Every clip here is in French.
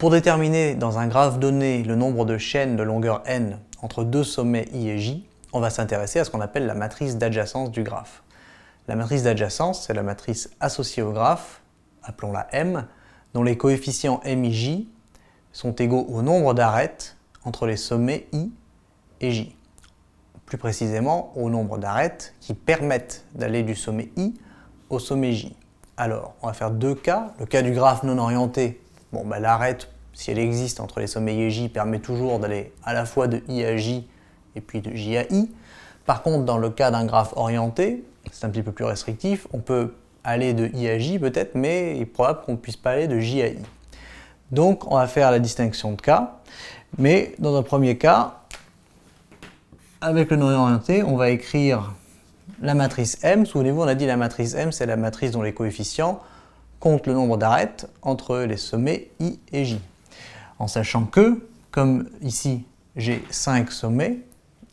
Pour déterminer dans un graphe donné le nombre de chaînes de longueur n entre deux sommets i et j, on va s'intéresser à ce qu'on appelle la matrice d'adjacence du graphe. La matrice d'adjacence, c'est la matrice associée au graphe, appelons-la M, dont les coefficients m et j sont égaux au nombre d'arêtes entre les sommets i et j. Plus précisément, au nombre d'arêtes qui permettent d'aller du sommet i au sommet j. Alors, on va faire deux cas. Le cas du graphe non orienté, bon, l'arête, si elle existe entre les sommets i et j, permet toujours d'aller à la fois de i à j et puis de j à i. Par contre, dans le cas d'un graphe orienté, c'est un petit peu plus restrictif, on peut aller de i à j peut-être, mais il est probable qu'on ne puisse pas aller de j à i. Donc, on va faire la distinction de cas, mais dans un premier cas, avec le non orienté, on va écrire la matrice M. Souvenez-vous, on a dit la matrice M, c'est la matrice dont les coefficients comptent le nombre d'arêtes entre les sommets I et J. En sachant que, comme ici j'ai 5 sommets,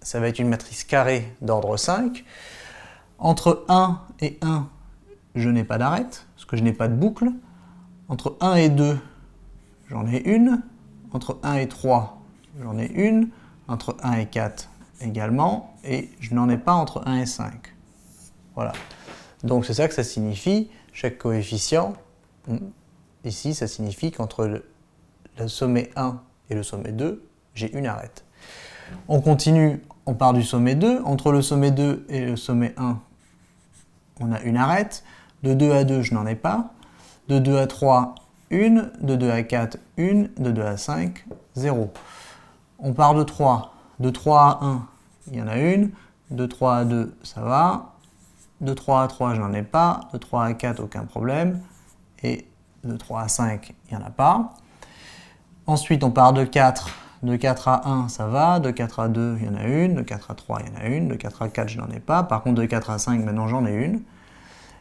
ça va être une matrice carrée d'ordre 5. Entre 1 et 1, je n'ai pas d'arête, parce que je n'ai pas de boucle. Entre 1 et 2, j'en ai une. Entre 1 et 3, j'en ai une. Entre 1 et 4, également. Et je n'en ai pas entre 1 et 5. Voilà. Donc c'est ça que ça signifie. Chaque coefficient, ici, ça signifie qu'entre le sommet 1 et le sommet 2, j'ai une arête. On continue, on part du sommet 2. Entre le sommet 2 et le sommet 1, on a une arête. De 2 à 2, je n'en ai pas. De 2 à 3, une. De 2 à 4, une. De 2 à 5, 0. On part de 3. De 3 à 1, il y en a une. De 3 à 2, ça va. De 3 à 3, je n'en ai pas. De 3 à 4, aucun problème. Et de 3 à 5, il n'y en a pas. Ensuite, on part de 4. De 4 à 1, ça va. De 4 à 2, il y en a une. De 4 à 3, il y en a une. De 4 à 4, je n'en ai pas. Par contre, de 4 à 5, maintenant, j'en ai une.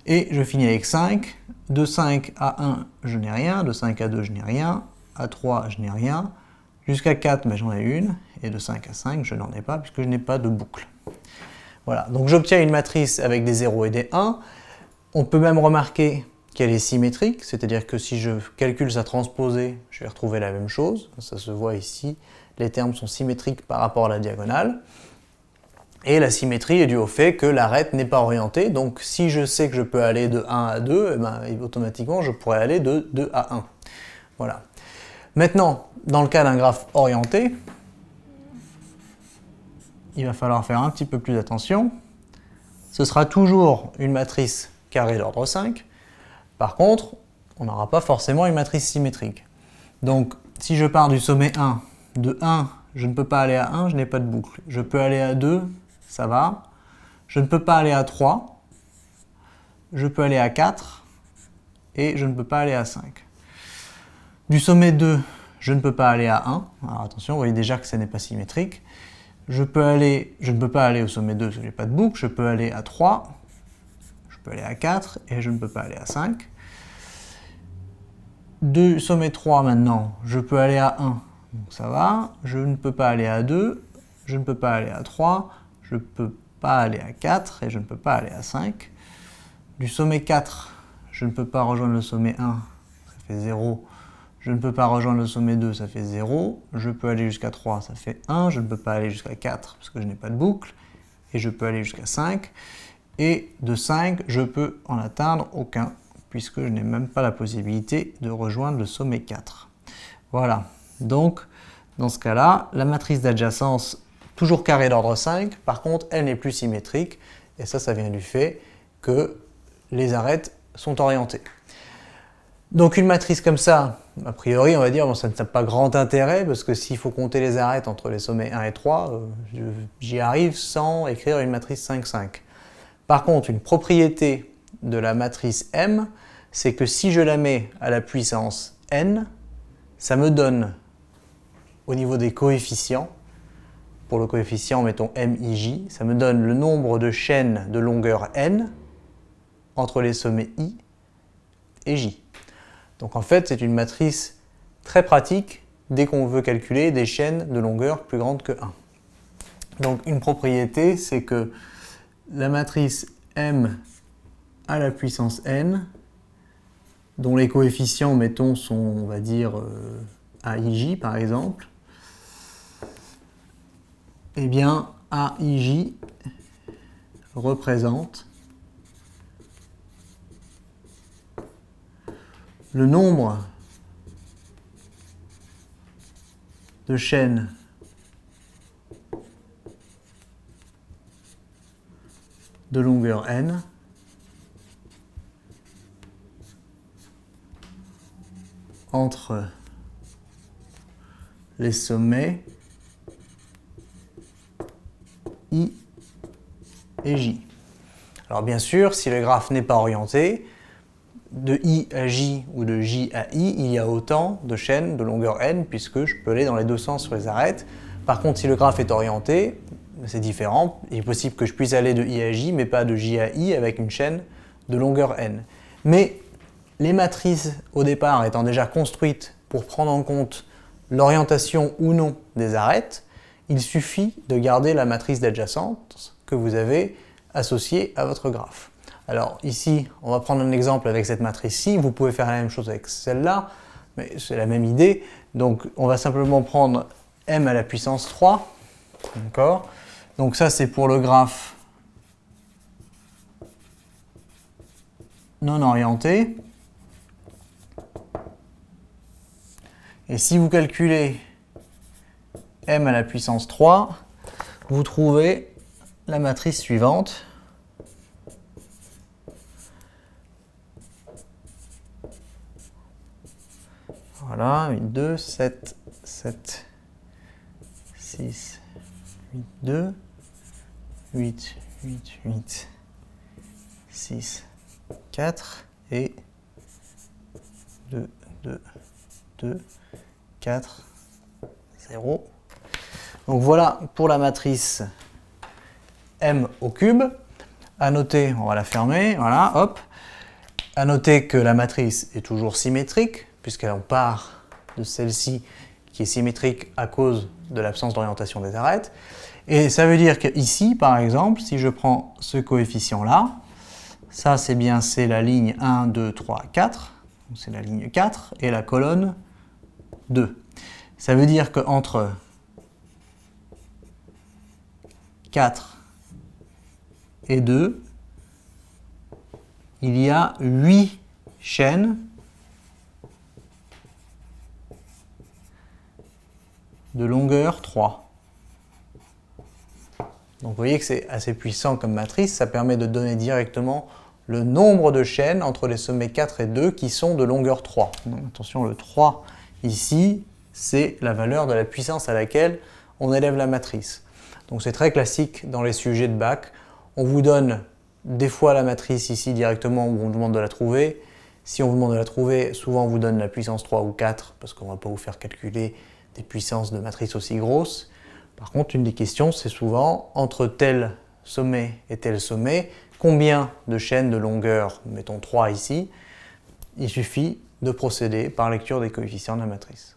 Et je finis avec 5. De 5 à 1, je n'ai rien. De 5 à 2, je n'ai rien. À 3, je n'ai rien. Jusqu'à 4, j'en ai une. Et de 5 à 5, je n'en ai pas puisque je n'ai pas de boucle. Voilà, donc j'obtiens une matrice avec des 0 et des 1. On peut même remarquer qu'elle est symétrique, c'est-à-dire que si je calcule sa transposée, je vais retrouver la même chose. Ça se voit ici, les termes sont symétriques par rapport à la diagonale. Et la symétrie est due au fait que l'arête n'est pas orientée. Donc si je sais que je peux aller de 1 à 2, automatiquement je pourrais aller de 2 à 1. Voilà. Maintenant, dans le cas d'un graphe orienté, il va falloir faire un petit peu plus attention. Ce sera toujours une matrice carrée d'ordre 5. Par contre, on n'aura pas forcément une matrice symétrique. Donc, si je pars du sommet 1, de 1, je ne peux pas aller à 1, je n'ai pas de boucle. Je peux aller à 2, ça va. Je ne peux pas aller à 3. Je peux aller à 4. Et je ne peux pas aller à 5. Du sommet 2, je ne peux pas aller à 1. Alors attention, vous voyez déjà que ce n'est pas symétrique. Je ne peux pas aller au sommet 2 parce que je n'ai pas de boucle. Je peux aller à 3. Je peux aller à 4 et je ne peux pas aller à 5. Du sommet 3 maintenant, je peux aller à 1. Donc ça va. Je ne peux pas aller à 2. Je ne peux pas aller à 3. Je ne peux pas aller à 4 et je ne peux pas aller à 5. Du sommet 4, je ne peux pas rejoindre le sommet 1. Ça fait 0. Je ne peux pas rejoindre le sommet 2, ça fait 0. Je peux aller jusqu'à 3, ça fait 1. Je ne peux pas aller jusqu'à 4 parce que je n'ai pas de boucle. Et je peux aller jusqu'à 5. Et de 5, je peux en atteindre aucun, puisque je n'ai même pas la possibilité de rejoindre le sommet 4. Voilà. Donc, dans ce cas-là, la matrice d'adjacence, toujours carrée d'ordre 5, par contre, elle n'est plus symétrique. Et ça vient du fait que les arêtes sont orientées. Donc une matrice comme ça, a priori, on va dire, ça n'a pas grand intérêt, parce que s'il faut compter les arêtes entre les sommets 1 et 3, j'y arrive sans écrire une matrice 5-5. Par contre, une propriété de la matrice M, c'est que si je la mets à la puissance n, ça me donne, au niveau des coefficients, pour le coefficient, mettons MIJ, ça me donne le nombre de chaînes de longueur n entre les sommets I et J. Donc en fait, c'est une matrice très pratique dès qu'on veut calculer des chaînes de longueur plus grandes que 1. Donc une propriété, c'est que la matrice M à la puissance n, dont les coefficients, mettons, sont, on va dire, AIJ par exemple, eh bien AIJ représente le nombre de chaînes de longueur n entre les sommets I et J. Alors bien sûr, si le graphe n'est pas orienté, de I à J ou de J à I, il y a autant de chaînes de longueur n puisque je peux aller dans les deux sens sur les arêtes. Par contre, si le graphe est orienté, c'est différent. Il est possible que je puisse aller de I à J, mais pas de J à I avec une chaîne de longueur n. Mais les matrices, au départ, étant déjà construites pour prendre en compte l'orientation ou non des arêtes, il suffit de garder la matrice d'adjacence que vous avez associée à votre graphe. Alors ici, on va prendre un exemple avec cette matrice-ci. Vous pouvez faire la même chose avec celle-là, mais c'est la même idée. Donc on va simplement prendre m à la puissance 3. D'accord ? Donc ça, c'est pour le graphe non orienté. Et si vous calculez m à la puissance 3, vous trouvez la matrice suivante. Voilà, 8, 2, 7, 7, 6, 8, 2, 8, 8, 8, 6, 4 et 2, 2, 2, 4, 0. Donc voilà pour la matrice m au cube. À noter, on va la fermer, voilà, hop. À noter que la matrice est toujours symétrique, puisqu'on part de celle-ci qui est symétrique à cause de l'absence d'orientation des arêtes. Et ça veut dire qu'ici, par exemple, si je prends ce coefficient-là, ça c'est la ligne 1, 2, 3, 4, c'est la ligne 4, et la colonne 2. Ça veut dire qu'entre 4 et 2, il y a 8 chaînes de longueur 3. Donc vous voyez que c'est assez puissant comme matrice, ça permet de donner directement le nombre de chaînes entre les sommets 4 et 2 qui sont de longueur 3. Donc attention, le 3 ici, c'est la valeur de la puissance à laquelle on élève la matrice. Donc c'est très classique dans les sujets de bac. On vous donne des fois la matrice ici directement où on vous demande de la trouver. Si on vous demande de la trouver, souvent on vous donne la puissance 3 ou 4 parce qu'on ne va pas vous faire calculer des puissances de matrice aussi grosses. Par contre, une des questions, c'est souvent entre tel sommet et tel sommet, combien de chaînes de longueur, mettons 3 ici, il suffit de procéder par lecture des coefficients de la matrice.